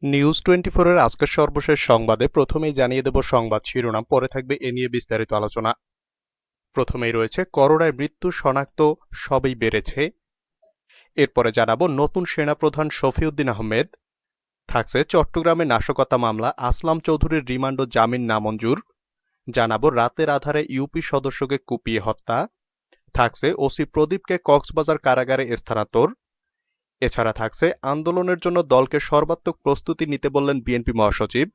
News 24 এর আজকের সর্বশেষ সংবাদে প্রথমেই জানিয়ে দেব সংবাদ শিরোনাম, পরে থাকবে এ নিয়ে বিস্তারিত আলোচনা। প্রথমেই রয়েছে করোনায় মৃত্যু শনাক্ত সবই বেড়েছে। এরপরে জানাবো নতুন সেনাপ্রধান শফিউদ্দিন আহমেদ। থাকছে চট্টগ্রামে নাশকতা মামলা আসলাম চৌধুরীর রিমান্ড ও জামিন নামঞ্জুর। জানাবো রাতের আধারে ইউপি সদস্যকে কুপিয়ে হত্যা। থাকছে ওসি প্রদীপকে কক্সবাজার কারাগারে স্থানান্তর। এছাড়া থাকছে আন্দোলনের জন্য দলকে সর্বাত্মক প্রস্তুতি নিতে বললেন বিএনপি মহাসচিব।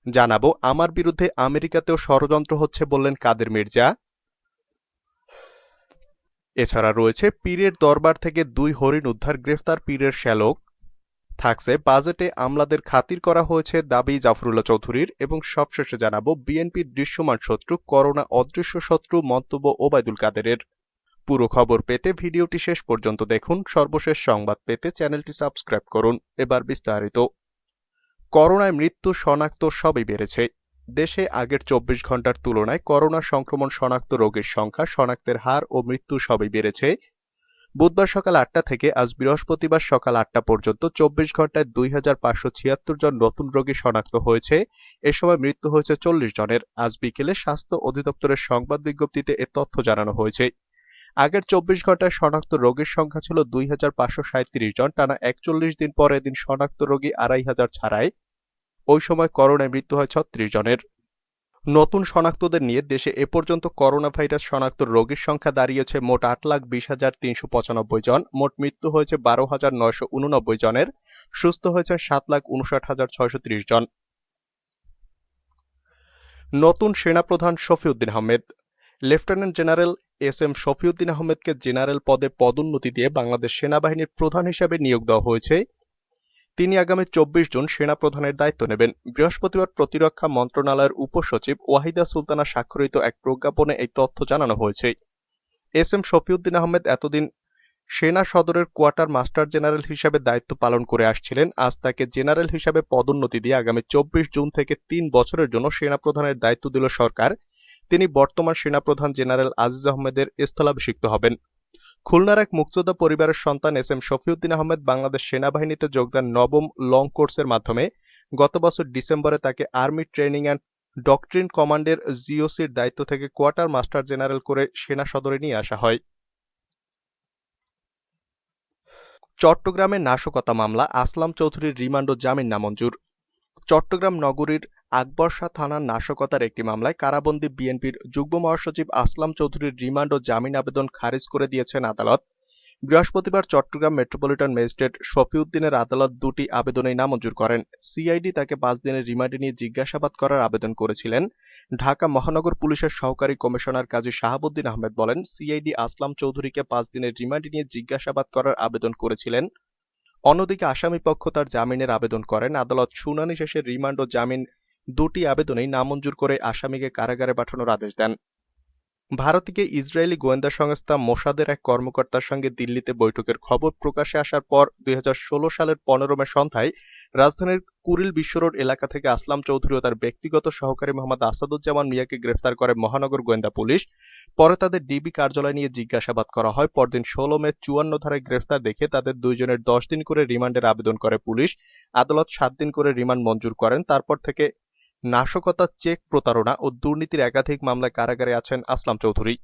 জানাবো আমার বিরুদ্ধে আমেরিকাতেও ষড়যন্ত্র হচ্ছে বললেন কাদের মির্জা। এছাড়া রয়েছে পীরের দরবার থেকে 2 হরিণ উদ্ধার, গ্রেফতার পীরের শ্যালক। থাকছে বাজেটে আমলাদের খাতির করা হয়েছে দাবি জাফরুল্লাহ চৌধুরীর। এবং সবশেষে জানাবো বিএনপির দৃশ্যমান শত্রু করোনা অদৃশ্য শত্রু, মন্তব্য ওবায়দুল কাদেরের। পুরো খবর পেতে ভিডিওটি শেষ পর্যন্ত দেখুন। সর্বশেষ সংবাদ পেতে চ্যানেলটি সাবস্ক্রাইব করুন। এবার বিস্তারিত। করোনায় মৃত্যু শনাক্ত সবই বেড়েছে। দেশে আগের 24 ঘন্টার তুলনায় করোনা সংক্রমণ শনাক্ত রোগীর সংখ্যা, শনাক্তের হার ও মৃত্যু সবই বেড়েছে। বুধবার সকাল 8টা থেকে আজ বৃহস্পতিবার সকাল 8টা পর্যন্ত 24 ঘন্টায় 2576 জন নতুন রোগী শনাক্ত হয়েছে। এ সময় মৃত্যু হয়েছে 40 জনের। আজ বিকেলে স্বাস্থ্য অধিদপ্তরের সংবাদ বিজ্ঞপ্তিতে এ তথ্য জানানো হয়েছে। আগের 24 ঘন্টায় শনাক্ত রোগীর সংখ্যা ছিল 2537 জন। টানা 41 দিন পর এদিন শনাক্ত রোগী 2500 ছাড়ায়। ওই সময় করোনায় মৃত্যু হয় 36 জনের। নতুন শনাক্তদের নিয়ে দেশে এ পর্যন্ত করোনা ভাইরাস শনাক্ত রোগীর সংখ্যা দাঁড়িয়েছে মোট 8,20,395 জন। মোট মৃত্যু হয়েছে 12,989 জনের। সুস্থ হয়েছে 7,59,630 জন। নতুন সেনাপ্রধান Shafiuddin Ahmed. Lieutenant general S M Shafiuddin আহমেদকে জেনারেল পদে পদোন্নতি দিয়ে বাংলাদেশ সেনাবাহিনীর প্রধান হিসেবে নিয়োগ দেওয়া হয়েছে। তিনি আগামী 24 জুন সেনাপ্রধানের দায়িত্ব নেবেন। বৃহস্পতিবার প্রতিরক্ষা মন্ত্রণালয়ের উপসচিব ওয়াহিদা সুলতানা স্বাক্ষরিত এক প্রজ্ঞাপনে এই তথ্য জানানো হয়েছে। এস এম শফিউদ্দিন আহমেদ এতদিন সেনা সদরের কোয়ার্টার মাস্টার জেনারেল হিসেবে দায়িত্ব পালন করে আসছিলেন। আজ তাকে জেনারেল হিসেবে পদোন্নতি দিয়ে আগামী 24 জুন থেকে 3 বছরের জন্য সেনাপ্রধানের দায়িত্ব দিল সরকার। তিনি বর্তমান সেনাপ্রধান জেনারেল আজিজ আহমেদের স্থলাভিষিক্ত হবেন। খুলনার এক মুক্তিযোদ্ধা পরিবারের সন্তান এস এম শফিউদ্দিন আহমেদ বাংলাদেশ সেনাবাহিনীতে যোগদান নবম লং কোর্সের মাধ্যমে। গত বছর ডিসেম্বরে তাকে আর্মি ট্রেনিং অ্যান্ড ডক্ট্রিন কমান্ডের জিওসির দায়িত্ব থেকে কোয়ার্টার মাস্টার জেনারেল করে সেনা সদরে নিয়ে আসা হয়। চট্টগ্রামে নাশকতা মামলা আসলাম চৌধুরীর রিমান্ড ও জামিন নামঞ্জুর। চট্টগ্রাম নগরীর আকবরশাহ থানার নাশকতার একটি মামলায় কারাবন্দী বিএনপির যুগ্ম মহাসচিব আসলাম চৌধুরীর রিমান্ড ও জামিন আবেদন খারিজ করে দিয়েছেন আদালত। বৃহস্পতিবার চট্টগ্রাম মেট্রোপলিটন ম্যাজিস্ট্রেট শফিউদ্দিনের আদালত 2টি আবেদনই নামঞ্জুর করেন। সিআইডি তাকে 5 দিনের রিমান্ডে নিয়ে জিজ্ঞাসাবাদ করার আবেদন করেছিলেন। ঢাকা মহানগর পুলিশের সহকারী কমিশনার কাজী শাহাবুদ্দিন আহমেদ বলেন, সিআইডি আসলাম চৌধুরীকে 5 দিনের রিমান্ডে নিয়ে জিজ্ঞাসাবাদ করার আবেদন করেছিলেন। অন্যদিকে আসামিপক্ষ তার জামিনের আবেদন করেন। আদালত শুনানি শেষে রিমান্ড ও জামিন 2টি আবেদনেই নামঞ্জুর করে আসামিকে কারাগারে পাঠানোর আদেশ দেন। ভারত থেকে ইসরায়েলি গোয়েন্দা সংস্থা মোসাদের এক কর্মকর্তার সঙ্গে দিল্লিতে বৈঠকের খবর প্রকাশে আসার পর 2016 সালের 15 মে সন্ধ্যায় রাজধানীর কুড়িল বিশ্বরোড এলাকা থেকে আসলাম চৌধুরী ও তার ব্যক্তিগত সহকারী মোহাম্মদ আসাদুজ্জামান মিয়াকে গ্রেফতার করে মহানগর গোয়েন্দা পুলিশ। পরে তাদের ডিবি কার্যালয়ে নিয়ে জিজ্ঞাসাবাদ করা হয়। পরদিন 16 মে 54 ধারায় গ্রেফতার দেখে তাদের দুইজনের 10 দিন করে রিমান্ডের আবেদন করে পুলিশ। আদালত 7 দিন করে রিমান্ড মঞ্জুর করেন। তারপর থেকে নাশকতা, চেক প্রতারণা ও দুর্নীতির একাধিক মামলায় কারাগারে আছেন আসলাম চৌধুরী।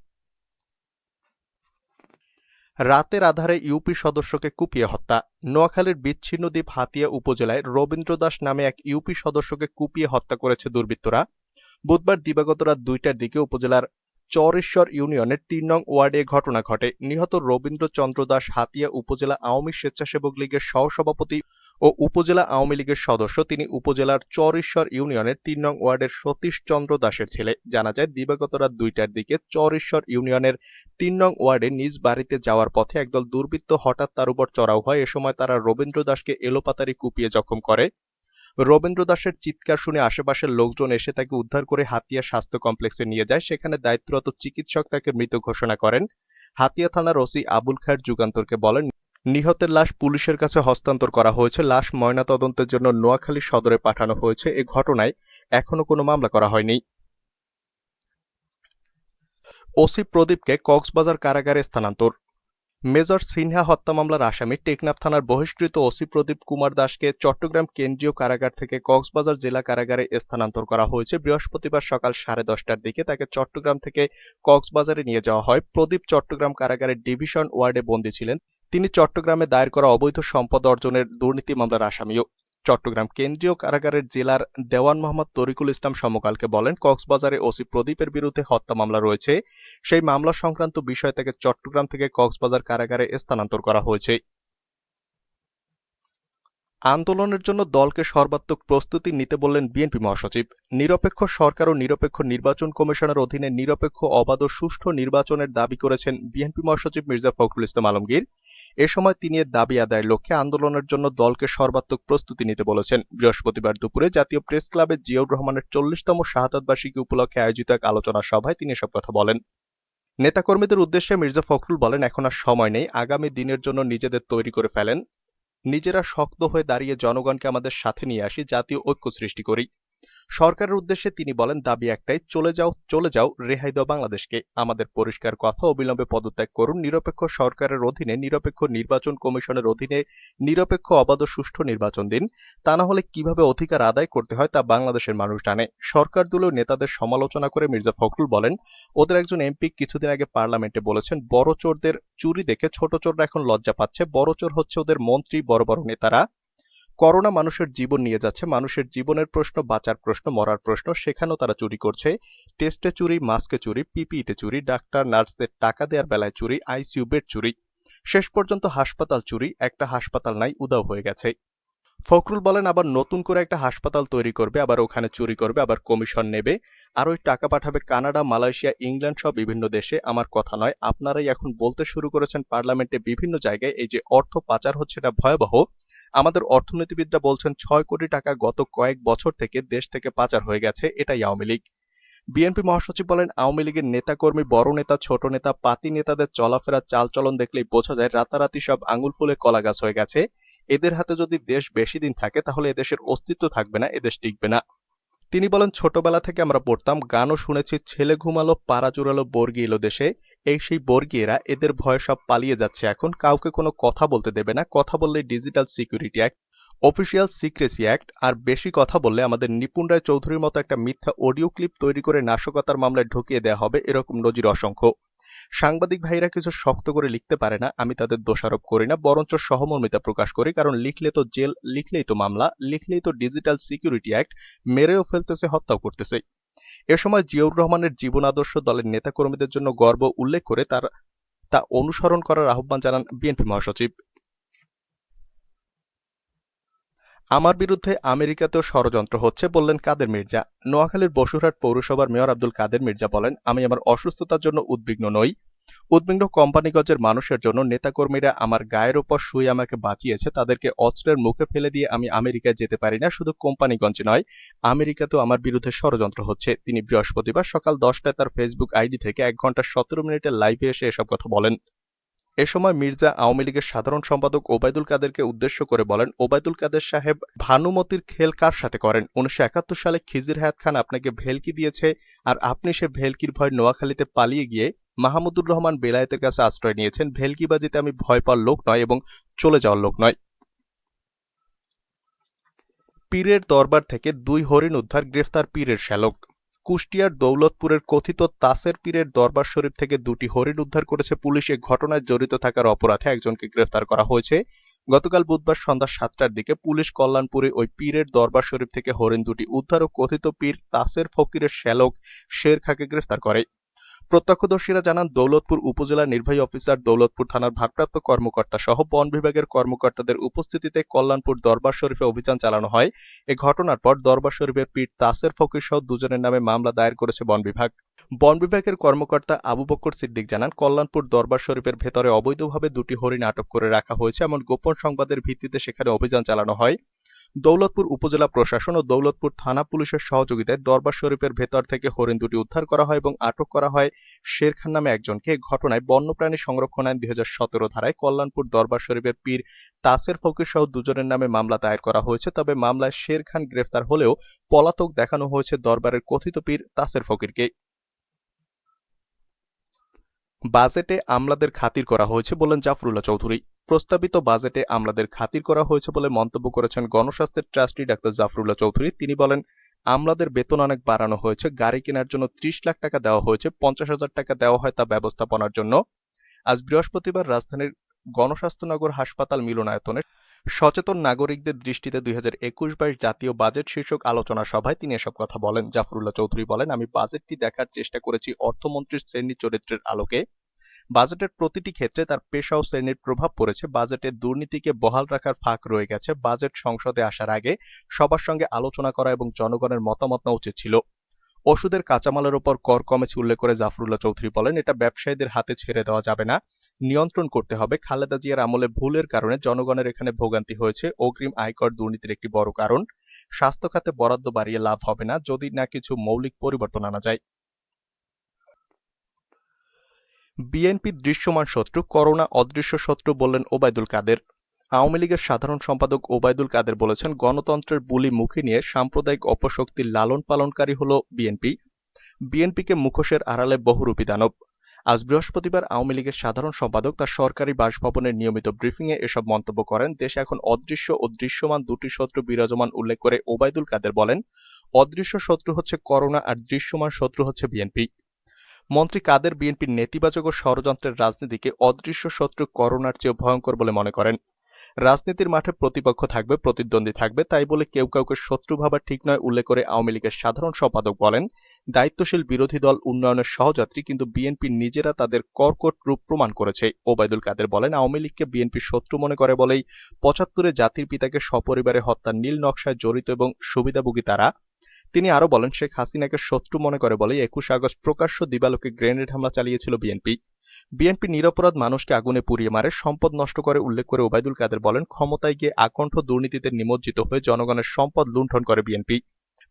রাতের আধারে ইউপি সদস্যকে কুপিয়ে হত্যা। নোয়াখালীর বিচ্ছিন্ন দ্বীপ হাতিয়া উপজেলায় রবীন্দ্র দাস নামে এক ইউপি সদস্যকে কুপিয়ে হত্যা করেছে দুর্বৃত্তরা। বুধবার দিবাগত রাত 2টার দিকে উপজেলার চরেশ্বর ইউনিয়নের 3 নং ওয়ার্ডে ঘটনা ঘটে। নিহত রবীন্দ্র চন্দ্র দাস হাতিয়া উপজেলা আওয়ামী স্বেচ্ছাসেবক লীগের সহসভাপতি ও উপজেলা আওয়ামী লীগের সদস্য। তিনি উপজেলার চরেশ্বর ইউনিয়নের 3 নং ওয়ার্ডের সতীশ চন্দ্র দাসের ছেলে। জানা যায় দিবাগত রাত 2টার দিকে চরেশ্বর ইউনিয়নের 3 নং ওয়ার্ডে নিজ বাড়িতে যাওয়ার পথে একদল দুর্বৃত্ত হঠাৎ তার উপর চড়াও হয়। এ সময় তারা রবীন্দ্র দাসকে এলোপাতাড়ি কুপিয়ে জখম করে। রবীন্দ্র দাসের চিৎকার শুনে আশেপাশের লোকজন এসে তাকে উদ্ধার করে হাতিয়া স্বাস্থ্য কমপ্লেক্সে নিয়ে যায়। সেখানে দায়িত্বরত চিকিৎসক তাকে মৃত ঘোষণা করেন। হাতিয়া থানার ওসি আবুল খায়ের যুগান্তরকে বলেন, নিহতের লাশ পুলিশের কাছে হস্তান্তর করা হয়েছে। লাশ ময়নাতদন্তের জন্য নোয়াখালী সদরে পাঠানো হয়েছে। এ ঘটনায় এখনো কোনো মামলা করা হয়নি। ওসি প্রদীপকে কক্সবাজার কারাগারে স্থানান্তর। মেজর সিনহা হত্যা মামলার আসামি টেকনাফ থানার বহিষ্কৃত ওসি প্রদীপ কুমার দাসকে চট্টগ্রাম কেন্দ্রীয় কারাগার থেকে কক্সবাজার জেলা কারাগারে স্থানান্তর করা হয়েছে। বৃহস্পতিবার সকাল 10:30টার দিকে তাকে চট্টগ্রাম থেকে কক্সবাজারে নিয়ে যাওয়া হয়। প্রদীপ চট্টগ্রাম কারাগারের ডিভিশন ওয়ার্ডে বন্দী ছিলেন। তিনি চট্টগ্রামে দায়ের করা অবৈধ সম্পদ অর্জনের দুর্নীতি মামলার আসামিও। চট্টগ্রাম কেন্দ্রীয় কারাগারের জেলার দেওয়ান মোহাম্মদ তরিকুল ইসলাম সমকালকে বলেন, কক্সবাজারে ওসি প্রদীপের বিরুদ্ধে হত্যা মামলা রয়েছে। সেই মামলা সংক্রান্ত বিষয় থেকে চট্টগ্রাম থেকে কক্সবাজার কারাগারে স্থানান্তর করা হয়েছে। আন্দোলনের জন্য দলকে সর্বাত্মক প্রস্তুতি নিতে বললেন বিএনপি মহাসচিব। নিরপেক্ষ সরকার ও নিরপেক্ষ নির্বাচন কমিশনের অধীনে নিরপেক্ষ, অবাধ ও সুষ্ঠু নির্বাচনের দাবি করেছেন বিএনপি মহাসচিব মির্জা ফখরুল ইসলাম আলমগীর। এ সময় তিনি এর দাবি আদায়ের লক্ষ্যে আন্দোলনের জন্য দলকে সর্বাত্মক প্রস্তুতি নিতে বলেছেন। বৃহস্পতিবার দুপুরে জাতীয় প্রেস ক্লাবে জিয়াউর রহমানের 40তম শাহাদাত বার্ষিকী উপলক্ষে আয়োজিত এক আলোচনা সভায় তিনি এসব কথা বলেন। নেতাকর্মীদের উদ্দেশ্যে মির্জা ফখরুল বলেন, এখন আর সময় নেই, আগামী দিনের জন্য নিজেদের তৈরি করে ফেলেন। নিজেরা শক্ত হয়ে দাঁড়িয়ে জনগণকে আমাদের সাথে নিয়ে আসি, জাতীয় ঐক্য সৃষ্টি করি। সরকারের উদ্দেশ্যে তিনি বলেন, দাবি একটাই, চলে যাও, চলে যাও, রেহাই দাও বাংলাদেশকে। আমাদের পরিষ্কার কথা, অবিলম্বে পদত্যাগ করুন। নিরপেক্ষ সরকারের অধীনে, নিরপেক্ষ নির্বাচন কমিশনের অধীনে নিরপেক্ষ, অবাধ ও সুষ্ঠু নির্বাচন দিন। তা না হলে কিভাবে অধিকার আদায় করতে হয় তা বাংলাদেশের মানুষ জানে। সরকার দলীয় নেতাদের সমালোচনা করে মির্জা ফখরুল বলেন, ওদের একজন এমপি কিছুদিন আগে পার্লামেন্টে বলেছেন, বড় চোরদের চুরি দেখে ছোট চোররা এখন লজ্জা পাচ্ছে। বড় চোর হচ্ছে ওদের মন্ত্রী, বড় বড় নেতারা। করোনা মানুষের জীবন নিয়ে যাচ্ছে, মানুষের জীবনের প্রশ্ন, বাঁচার প্রশ্ন, মরার প্রশ্ন, সেখানেও তারা চুরি করছে। টেস্টে চুরি, মাস্কে চুরি, পিপিইতে চুরি, ডাক্তার নার্সদের টাকা দেওয়ার বেলায় চুরি, আইসিইউ বেড চুরি, শেষ পর্যন্ত হাসপাতাল চুরি। একটা হাসপাতাল নাই, উধাও হয়ে গেছে। ফখরুল বলেন, আবার নতুন করে একটা হাসপাতাল তৈরি করবে, আবার ওখানে চুরি করবে, আবার কমিশন নেবে, আর ওই টাকা পাঠাবে কানাডা, মালয়েশিয়া, ইংল্যান্ড সহ বিভিন্ন দেশে। আমার কথা নয়, আপনারাই এখন বলতে শুরু করেছেন পার্লামেন্টে বিভিন্ন জায়গায় এই যে অর্থ পাচার হচ্ছে, এটা ভয়াবহ। আমাদের অর্থনীতিবিদরা বলছেন 6 কোটি টাকা গত কয়েক বছর থেকে দেশ থেকে পাচার হয়ে গেছে। এটাই আওয়ামী লীগ। বিএনপি মহাসচিব বলেন, আওয়ামী লীগের নেতাকর্মী, বড় নেতা, ছোট নেতা, পাতি নেতাদের চলাফেরা, চালচলন দেখলেই বোঝা যায় রাতারাতি সব আঙুল ফুলে কলা গাছ হয়ে গেছে। এদের হাতে যদি দেশ বেশি দিন থাকে তাহলে এদেশের অস্তিত্ব থাকবে না, এদেশ টিকবে না। তিনি বলেন, ছোটবেলা থেকে আমরা পড়তাম, গানও শুনেছি, ছেলে ঘুমালো, পাড়া জুড়ালো, বর্গি এলো দেশে। এই সেই বর্গিয়েরা, এদের ভয়ে সব পালিয়ে যাচ্ছে এখন। কাউকে কোনো কথা বলতে দেবে না, কথা বললে digital security act, official secrecy act, আর বেশি কথা বললে আমাদের নিপুণ রায় চৌধুরীর মতো একটা মিথ্যা অডিও ক্লিপ তৈরি করে নাশকতার মামলায় ঢুকিয়ে দেওয়া হবে। এরকম নজির অসংখ্য। সাংবাদিক ভাইরা কিছু শক্ত করে লিখতে পারে না, আমি তাদের দোষারোপ করি না, বরঞ্চ সহমর্মিতা প্রকাশ করি। কারণ লিখলে তো জেল, লিখলেই তো মামলা, লিখলেই তো ডিজিটাল সিকিউরিটি অ্যাক্ট, মেরেও ফেলতেছে, হত্যাও করতেছে। এ সময় জিয়াউর রহমানের জীবন আদর্শ দলের নেতাকর্মীদের জন্য গর্ব উল্লেখ করে তা অনুসরণ করার আহ্বান জানান বিএনপি মহাসচিব। আমার বিরুদ্ধে আমেরিকাতেও ষড়যন্ত্র হচ্ছে, বললেন কাদের মির্জা। নোয়াখালীর বসুরহাট পৌরসভার মেয়র আব্দুল কাদের মির্জা বলেন, আমি আমার অসুস্থতার জন্য উদ্বিগ্ন নই। উদ্বিগ্ন কোম্পানিগঞ্জের মানুষের জন্য। নেতাকর্মীরা আমার গায়ের ওপর শুয়ে আমাকে বাঁচিয়েছে, তাদেরকে অস্ত্রের মুখে ফেলে দিয়ে আমি আমেরিকায় যেতে পারি না। শুধু কোম্পানিগঞ্জে নয়, আমেরিকাতেও আমার বিরুদ্ধে ষড়যন্ত্র হচ্ছে। তিনি বৃহস্পতিবার সকাল 10টায় তার ফেসবুক আইডি থেকে 1 ঘন্টা 17 মিনিটের লাইভে এসে এসব কথা বলেন। এ সময় মির্জা আওয়ামী লীগের সাধারণ সম্পাদক ওবায়দুল কাদেরকে উদ্দেশ্য করে বলেন, ওবায়দুল কাদের সাহেব ভানুমতির খেল কার সাথে করেন? 1971 সালে খিজির হায়াত খান আপনাকে ভেলকি দিয়েছে, আর আপনি সে ভেলকির ভয় নোয়াখালীতে পালিয়ে গিয়ে মাহমুদুর রহমান বেলায়েতের কাছে আশ্রয় নিয়েছেন। ভেলকিবাজিতে আমি ভয় পাওয়ার লোক নয় এবং চলে যাওয়ার লোক নয়। পীরের দরবার থেকে 2 হরিণ উদ্ধার, গ্রেফতার পীরের শ্যালক। কুষ্টিয়ার দৌলতপুরের কথিত তাসের পীরের দরবার শরীফ থেকে 2টি হরিণ উদ্ধার করেছে পুলিশ। এ ঘটনায় জড়িত থাকার অপরাধে একজনকে গ্রেফতার করা হয়েছে। গতকাল বুধবার সন্ধ্যা 7টার দিকে পুলিশ কল্যাণপুরে ওই পীরের দরবার শরীফ থেকে হরিণ 2টি উদ্ধার ও কথিত পীর তাসের ফকিরের শ্যালক শের খাঁকে গ্রেফতার করে। প্রত্যক্ষদর্শীরা জানান, দৌলতপুর উপজেলা নির্বাহী অফিসার, দৌলতপুর থানার ভারপ্রাপ্ত কর্মকর্তা সহ বন বিভাগের কর্মকর্তাদের উপস্থিতিতে কল্যাণপুর দরবার শরীফে অভিযান চালানো হয়। এ ঘটনার পর দরবার শরীফের পীর তাসের ফকির সহ 2 জনের নামে মামলা দায়ের করেছে বন বিভাগ। বন বিভাগের কর্মকর্তা আবু বকর সিদ্দিক জানান, কল্যাণপুর দরবার শরীফের ভেতরে অবৈধভাবে 2টি হরিণ আটক করে রাখা হয়েছে। এমন গোপন সংবাদের ভিত্তিতে সেখানে অভিযান চালানো হয়। দৌলতপুর উপজেলা প্রশাসন ও দৌলতপুর থানা পুলিশের সহযোগিতায় দরবার শরীফের ভেতর থেকে হরিণ 2টি উদ্ধার করা হয় এবং আটক করা হয় শের খান নামে একজনকে। ঘটনায় বন্যপ্রাণী সংরক্ষণ আইন 2017 ধারায় কল্যাণপুর দরবার শরীফের পীর তাসের ফকির সহ 2 জনের নামে মামলা দায়ের করা হয়েছে। তবে মামলায় শের খান গ্রেফতার হলেও পলাতক দেখানো হয়েছে দরবারের কথিত পীর তাসের ফকিরকে। বাজেটে আমলাদের খাতির করা হয়েছে বললেন জাফরুল্লাহ চৌধুরী। প্রস্তাবিত বাজেটে আমলাদের খাতির করা হয়েছে বলে মন্তব্য করেছেন গণস্বাস্থ্যের ট্রাস্টি ডাক্তার জাফরুল্লাহ চৌধুরী। তিনি বলেন, আমলাদের বেতন অনেক বাড়ানো হয়েছে, গাড়ি কেনার জন্য ৩০ লাখ টাকা দেওয়া হয়েছে, ৫০,০০০ টাকা দেওয়া হয় তা ব্যবস্থাপনার জন্য। আজ বৃহস্পতিবার রাজধানীর গণস্বাস্থ্যনগর হাসপাতাল মিলনায়তনে সচেতন নাগরিকদের দৃষ্টিতে ২০২১-২২ জাতীয় বাজেট শীর্ষক আলোচনা সভায় তিনি এসব কথা বলেন। জাফরুল্লাহ চৌধুরী বলেন, আমি বাজেটটি দেখার চেষ্টা করেছি অর্থমন্ত্রীর শ্রেণী চরিত্রের আলোকে। বাজেটের প্রতিটি ক্ষেত্রে তার পেশা ও শ্রেণীর প্রভাব পড়েছে। বাজেটে দুর্নীতিকে বহাল রাখার ফাঁক রয়ে গেছে। বাজেট সংসদে আসার আগে সবার সঙ্গে আলোচনা করা এবং জনগণের মতামত নেওয়া উচিত ছিল। ওষুধের কাঁচামালের ওপর কর কমেছে উল্লেখ করে জাফরুল্লাহ চৌধুরী বলেন, এটা ব্যবসায়ীদের হাতে ছেড়ে দেওয়া যাবে না, নিয়ন্ত্রণ করতে হবে। খালেদা জিয়ার আমলে ভুলের কারণে জনগণের এখানে ভোগান্তি হয়েছে। অগ্রিম আয়কর দুর্নীতির একটি বড় কারণ। স্বাস্থ্য খাতে বরাদ্দ বাড়িয়ে লাভ হবে না যদি না কিছু মৌলিক পরিবর্তন আনা যায়। বিএনপি দৃশ্যমান শত্রু, করোনা অদৃশ্য শত্রু বললেন ওবায়দুল কাদের। আওয়ামী লীগের সাধারণ সম্পাদক ওবায়দুল কাদের বলেছেন, গণতন্ত্রের বুলি মুখে নিয়ে সাম্প্রদায়িক অপশক্তির লালন পালনকারী হল বিএনপি। বিএনপিকে মুখোশের আড়ালে বহুরূপী দানব। আজ বৃহস্পতিবার আওয়ামী লীগের সাধারণ সম্পাদক তার সরকারি বাসভবনের নিয়মিত ব্রিফিংয়ে এসব মন্তব্য করেন। দেশে এখন অদৃশ্য ও দৃশ্যমান দুটি শত্রু বিরাজমান উল্লেখ করে ওবায়দুল কাদের বলেন, অদৃশ্য শত্রু হচ্ছে করোনা আর দৃশ্যমান শত্রু হচ্ছে বিএনপি। মন্ত্রী কাদের বিএনপির নেতিবাচক ও ষড়যন্ত্রের রাজনীতিকে অদৃশ্য শত্রু করোনার চেয়েও ভয়ঙ্কর বলে মনে করেন। রাজনীতির মাঠে প্রতিপক্ষ থাকবে, প্রতিদ্বন্দ্বী থাকবে, তাই বলে কেউ কাউকে শত্রু ভাবা ঠিক নয় উল্লেখ করে আওয়ামী লীগের সাধারণ সম্পাদক বলেন, দায়িত্বশীল বিরোধী দল উন্নয়নের সহযাত্রী, কিন্তু বিএনপি নিজেরা তাদের কর্কট রূপ প্রমাণ করেছে। ওবায়দুল কাদের বলেন, আওয়ামী লীগকে বিএনপি শত্রু মনে করে বলেই ৭৫-এ জাতির পিতাকে সপরিবারে হত্যার নীল নকশায় জড়িত এবং সুবিধাভোগী তারা। তিনি আরো বলেন, শেখ হাসিনাকে শত্রু মনে করে বলেই ২১ আগস্ট প্রকাশ্য দিবালোকে গ্রেনেড হামলা চালিয়েছিল বিএনপি। বিএনপি নিরপরাধ মানুষকে আগুনে পুড়িয়ে মারে, সম্পদ নষ্ট করে উল্লেখ করে ওবায়দুল কাদের বলেন, ক্ষমতায় গিয়ে আকণ্ঠ দুর্নীতিতে নিমজ্জিত হয়ে জনগণের সম্পদ লুণ্ঠন করে বিএনপি।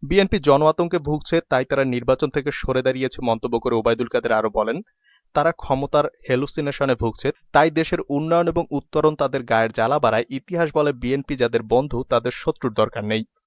বিএনপি জন আতঙ্কে ভুগছে, তাই তারা নির্বাচন থেকে সরে দাঁড়িয়েছে মন্তব্য করে ওবায়দুল কাদের আরো বলেন, তারা ক্ষমতার হ্যালুসিনেশনে ভুগছে, তাই দেশের উন্নয়ন এবং উত্তরণ তাদের গায়ের জ্বালা বাড়ায়। ইতিহাস বলে বিএনপি যাদের বন্ধু তাদের শত্রুর দরকার নেই।